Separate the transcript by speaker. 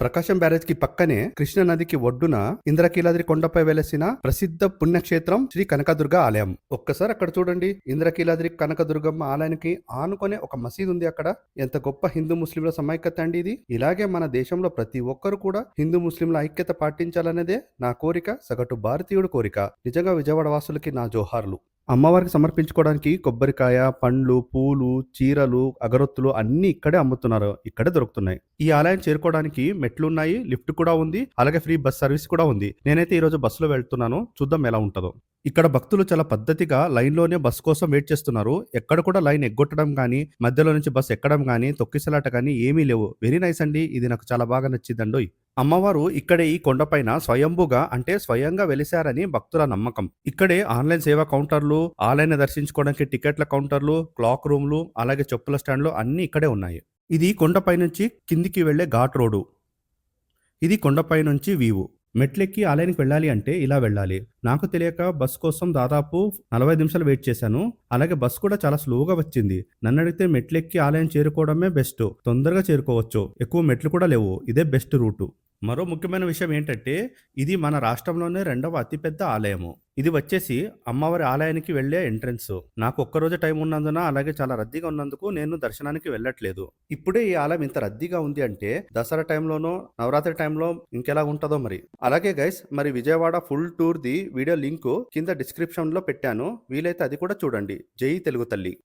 Speaker 1: ప్రకాశం barrage కి పక్కనే కృష్ణా నదికి ఒడ్డున ఇంద్రకీలాద్రి కొండపై వెలసిన ప్రసిద్ధ పుణ్యక్షేత్రం శ్రీ కనకదుర్గ ఆలయం. ఒక్కసారి అక్కడ చూడండి. ఇంద్రకీలాద్రి కనకదుర్గమ్మ ఆలయానికి ఆనుకునే ఒక మసీదు ఉంది అక్కడ. ఎంత గొప్ప హిందూ ముస్లింల సమైక్యత అండి ఇది. ఇలాగే మన దేశంలో ప్రతి ఒక్కరు కూడా హిందూ ముస్లింల ఐక్యత పాటించాలనేదే నా కోరిక, సగటు భారతీయుడు కోరిక. నిజంగా విజయవాడ వాసులకి నా జోహార్లు. అమ్మవారికి సమర్పించుకోవడానికి కొబ్బరికాయ, పండ్లు, పూలు, చీరలు, అగరొత్తులు అన్నీ ఇక్కడే అమ్ముతున్నారు. ఇక్కడే దొరుకుతున్నాయి. ఈ ఆలయం చేరుకోవడానికి మెట్లున్నాయి, లిఫ్ట్ కూడా ఉంది, అలాగే ఫ్రీ బస్ సర్వీస్ కూడా ఉంది. నేనైతే ఈరోజు బస్సులో వెళ్తున్నాను. చూద్దాం ఎలా ఉంటుందో. ఇక్కడ భక్తులు చాలా పద్ధతిగా లైన్లోనే బస్ కోసం వెయిట్ చేస్తున్నారు. ఎక్కడ కూడా లైన్ ఎగ్గొట్టడం కానీ, మధ్యలో నుంచి బస్ ఎక్కడం కానీ, తొక్కిసలాట కానీ ఏమీ లేవు. వెరీ నైస్ అండి. ఇది నాకు చాలా బాగా నచ్చిందండోయ్. అమ్మవారు ఇక్కడే ఈ కొండపైన స్వయంభుగా అంటే స్వయంగా వెలిశారని భక్తుల నమ్మకం. ఇక్కడే ఆన్లైన్ సేవా కౌంటర్లు, ఆలయాన్ని దర్శించుకోవడానికి టికెట్ల కౌంటర్లు, క్లాక్ రూమ్లు, అలాగే చెప్పుల స్టాండ్లు అన్నీ ఇక్కడే ఉన్నాయి. ఇది కొండపై నుంచి కిందికి వెళ్లే ఘాట్ రోడ్డు. ఇది కొండపై నుంచి వీవు. మెట్లెక్కి ఆలయానికి వెళ్ళాలి అంటే ఇలా వెళ్ళాలి. నాకు తెలియక బస్ కోసం దాదాపు 40 నిమిషాలు వెయిట్ చేశాను. అలాగే బస్ కూడా చాలా స్లోగా వచ్చింది. నన్ను అడిగితే మెట్లెక్కి ఆలయం చేరుకోవడమే బెస్ట్. తొందరగా చేరుకోవచ్చు. ఎక్కువ మెట్లు కూడా లేవు. ఇదే బెస్ట్ రూటు. మరో ముఖ్యమైన విషయం ఏంటంటే, ఇది మన రాష్ట్రంలోనే రెండవ అతిపెద్ద ఆలయము. ఇది వచ్చేసి అమ్మవారి ఆలయానికి వెళ్ళే ఎంట్రన్స్. నాకు ఒక్కరోజే టైం ఉన్నందున, అలాగే చాలా రద్దీగా ఉన్నందుకు నేను దర్శనానికి వెళ్ళట్లేదు. ఇప్పుడే ఈ ఆలయం ఇంత రద్దీగా ఉంది అంటే దసరా టైంలోనో, నవరాత్రి టైంలో ఇంకెలా ఉంటుందో మరి. అలాగే గైస్, మరి Vijayawada full tour the video link కింద డిస్క్రిప్షన్ లో పెట్టాను. వీలైతే అది కూడా చూడండి. జై తెలుగు తల్లి.